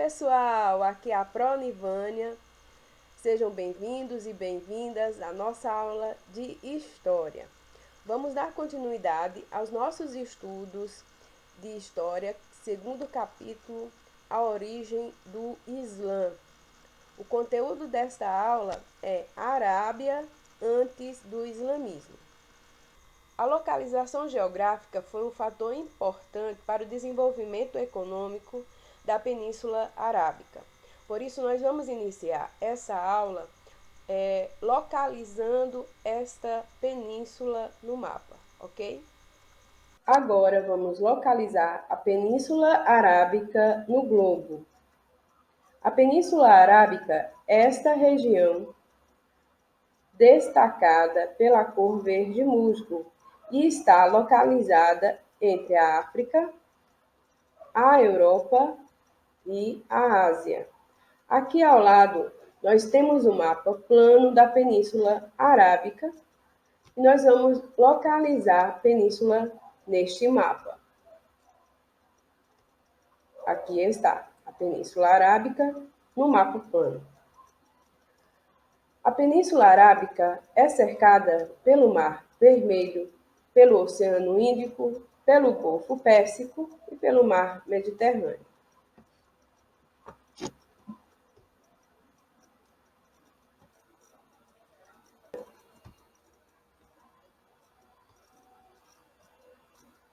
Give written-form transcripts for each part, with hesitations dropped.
pessoal, aqui é a Pronivânia. Sejam bem-vindos e bem-vindas à nossa aula de História. Vamos dar continuidade aos nossos estudos de História, segundo capítulo, a origem do Islã. O conteúdo desta aula é Arábia antes do islamismo. A localização geográfica foi um fator importante para o desenvolvimento econômico da Península Arábica. Por isso, nós vamos iniciar essa aula localizando esta península no mapa, ok? Agora vamos localizar a Península Arábica no globo. A Península Arábica é esta região destacada pela cor verde musgo e está localizada entre a África, a Europa e a Ásia. Aqui ao lado, nós temos o mapa plano da Península Arábica e nós vamos localizar a península neste mapa. Aqui está a Península Arábica no mapa plano. A Península Arábica é cercada pelo Mar Vermelho, pelo Oceano Índico, pelo Golfo Pérsico e pelo Mar Mediterrâneo.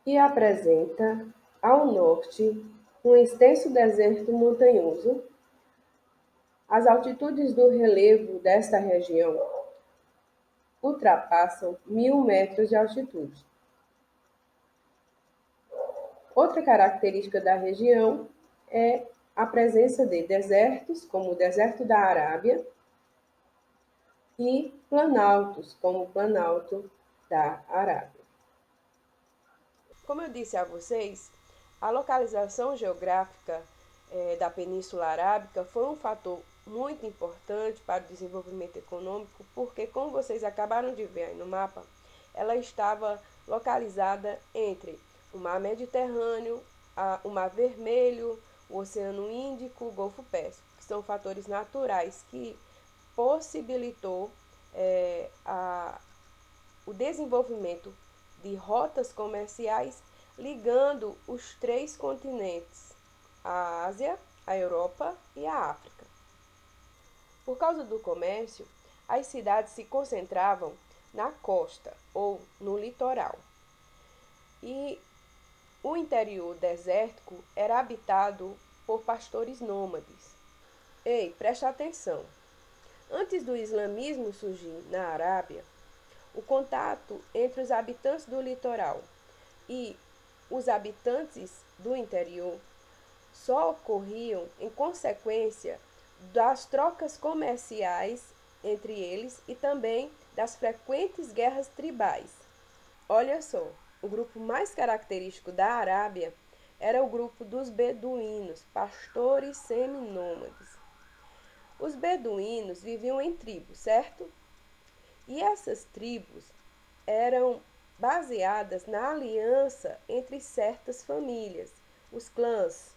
E apresenta, ao norte, um extenso deserto montanhoso. As altitudes do relevo desta região ultrapassam 1.000 metros de altitude. Outra característica da região é a presença de desertos, como o deserto da Arábia, e planaltos, como o Planalto da Arábia. Como eu disse a vocês, a localização geográfica da Península Arábica foi um fator muito importante para o desenvolvimento econômico, porque, como vocês acabaram de ver aí no mapa, ela estava localizada entre o Mar Mediterrâneo, o Mar Vermelho, o Oceano Índico, o Golfo Pérsico, que são fatores naturais que possibilitou o desenvolvimento de rotas comerciais ligando os três continentes, a Ásia, a Europa e a África. Por causa do comércio, as cidades se concentravam na costa ou no litoral. E o interior desértico era habitado por pastores nômades. Ei, presta atenção! Antes do islamismo surgir na Arábia, o contato entre os habitantes do litoral e os habitantes do interior só ocorriam em consequência das trocas comerciais entre eles e também das frequentes guerras tribais. Olha só, o grupo mais característico da Arábia era o grupo dos beduínos, pastores seminômades. Os beduínos viviam em tribos, certo? E essas tribos eram baseadas na aliança entre certas famílias, os clãs.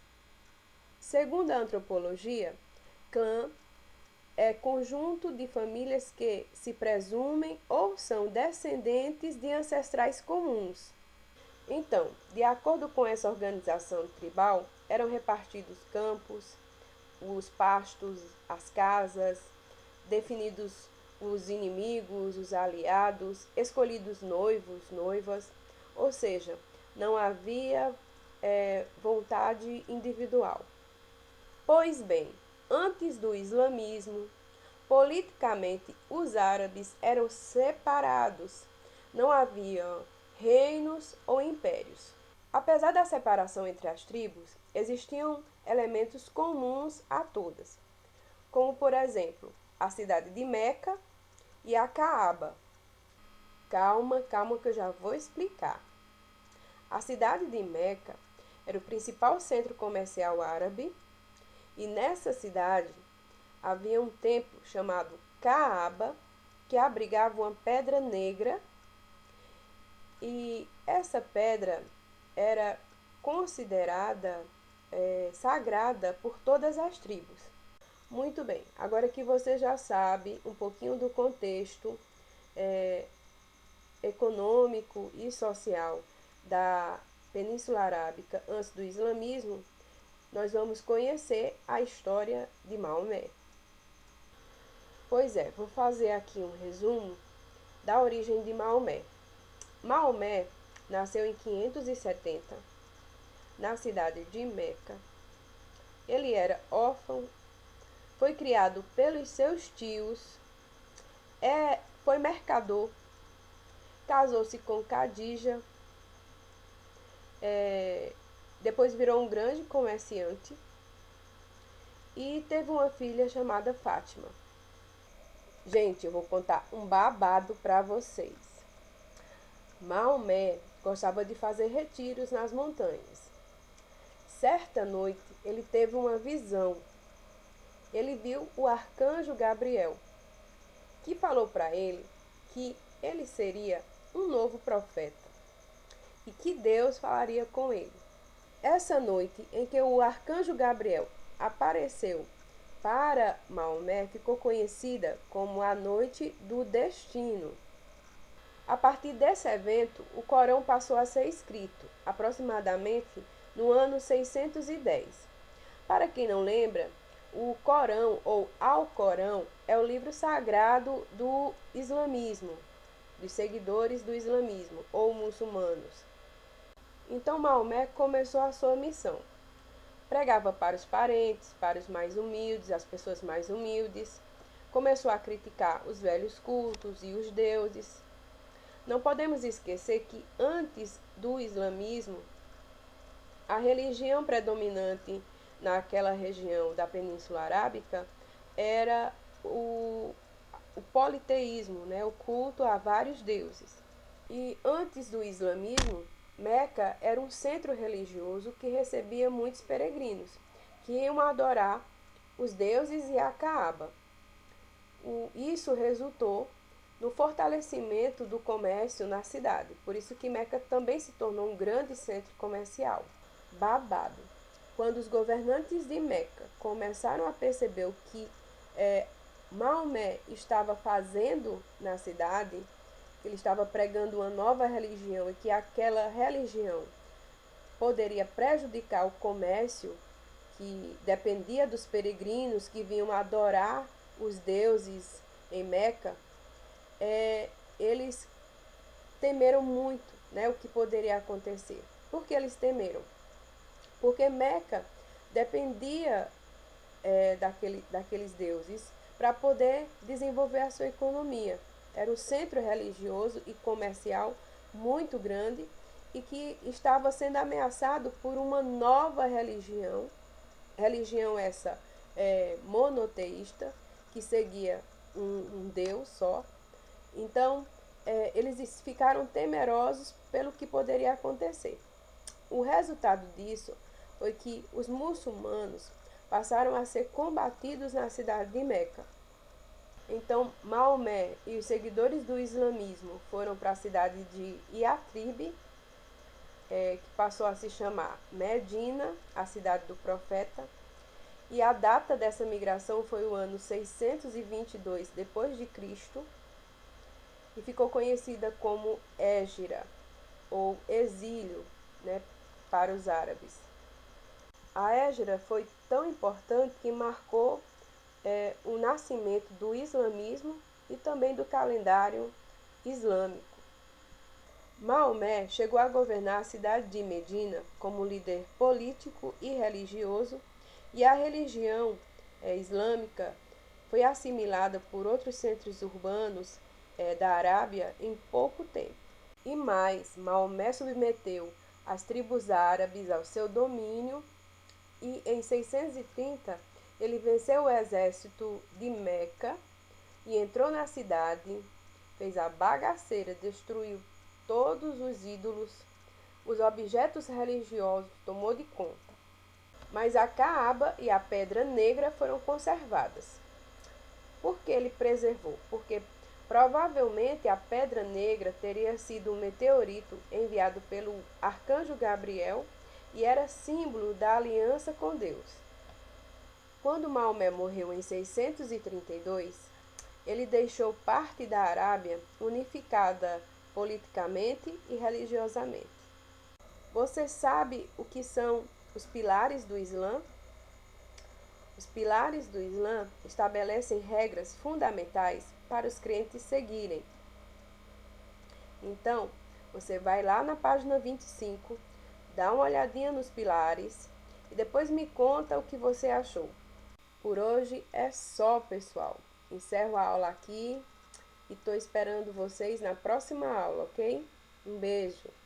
Segundo a antropologia, clã é conjunto de famílias que se presumem ou são descendentes de ancestrais comuns. Então, de acordo com essa organização tribal, eram repartidos campos, os pastos, as casas, definidos os inimigos, os aliados, escolhidos noivos, noivas, ou seja, não havia vontade individual. Pois bem, antes do islamismo, politicamente os árabes eram separados, não havia reinos ou impérios. Apesar da separação entre as tribos, existiam elementos comuns a todas, como por exemplo, a cidade de Meca e a Caaba. Calma que eu já vou explicar. A cidade de Meca era o principal centro comercial árabe e nessa cidade havia um templo chamado Caaba que abrigava uma pedra negra e essa pedra era considerada sagrada por todas as tribos. Muito bem, agora que você já sabe um pouquinho do contexto econômico e social da Península Arábica antes do islamismo, nós vamos conhecer a história de Maomé. Pois é, vou fazer aqui um resumo da origem de Maomé. Maomé nasceu em 570, na cidade de Meca. Ele era órfão, foi criado pelos seus tios, foi mercador, casou-se com Khadija, depois virou um grande comerciante e teve uma filha chamada Fátima. Gente, eu vou contar um babado para vocês. Maomé gostava de fazer retiros nas montanhas. Certa noite, ele teve uma visão. Ele viu o arcanjo Gabriel, que falou para ele que ele seria um novo profeta e que Deus falaria com ele. Essa noite em que o arcanjo Gabriel apareceu para Maomé ficou conhecida como a Noite do Destino. A partir desse evento, o Corão passou a ser escrito, aproximadamente no ano 610. Para quem não lembra, o Corão ou Alcorão é o livro sagrado do islamismo, dos seguidores do islamismo ou muçulmanos. Então Maomé começou a sua missão. Pregava para os parentes, para os mais humildes, as pessoas mais humildes. Começou a criticar os velhos cultos e os deuses. Não podemos esquecer que antes do islamismo, a religião predominante naquela região da Península Arábica era o politeísmo, né? O culto a vários deuses. E antes do islamismo, Meca era um centro religioso que recebia muitos peregrinos, que iam adorar os deuses e a Caaba. Isso resultou no fortalecimento do comércio na cidade, por isso que Meca também se tornou um grande centro comercial. Babado. Quando os governantes de Meca começaram a perceber o que Maomé estava fazendo na cidade, ele estava pregando uma nova religião e que aquela religião poderia prejudicar o comércio que dependia dos peregrinos que vinham adorar os deuses em Meca, eles temeram muito, né, o que poderia acontecer. Por que eles temeram? Porque Meca dependia daqueles deuses para poder desenvolver a sua economia. Era um centro religioso e comercial muito grande e que estava sendo ameaçado por uma nova religião essa monoteísta, que seguia um Deus só. Então, eles ficaram temerosos pelo que poderia acontecer. O resultado disso foi que os muçulmanos passaram a ser combatidos na cidade de Meca. Então, Maomé e os seguidores do islamismo foram para a cidade de Yatrib, que passou a se chamar Medina, a cidade do profeta, e a data dessa migração foi o ano 622 depois de Cristo, e ficou conhecida como Hégira, ou exílio, né, para os árabes. A Hégira foi tão importante que marcou o nascimento do islamismo e também do calendário islâmico. Maomé chegou a governar a cidade de Medina como líder político e religioso, e a religião islâmica foi assimilada por outros centros urbanos da Arábia em pouco tempo. E mais, Maomé submeteu as tribos árabes ao seu domínio e em 630 ele venceu o exército de Meca e entrou na cidade, fez a bagaceira, destruiu todos os ídolos, os objetos religiosos, tomou de conta. Mas a Caaba e a Pedra Negra foram conservadas. Por que ele preservou? Porque provavelmente a Pedra Negra teria sido um meteorito enviado pelo arcanjo Gabriel e era símbolo da aliança com Deus. Quando Maomé morreu em 632, ele deixou parte da Arábia unificada politicamente e religiosamente. Você sabe o que são os pilares do Islã? Os pilares do Islã estabelecem regras fundamentais para os crentes seguirem. Então, você vai lá na página 25, dá uma olhadinha nos pilares e depois me conta o que você achou. Por hoje é só, pessoal. Encerro a aula aqui e estou esperando vocês na próxima aula, ok? Um beijo!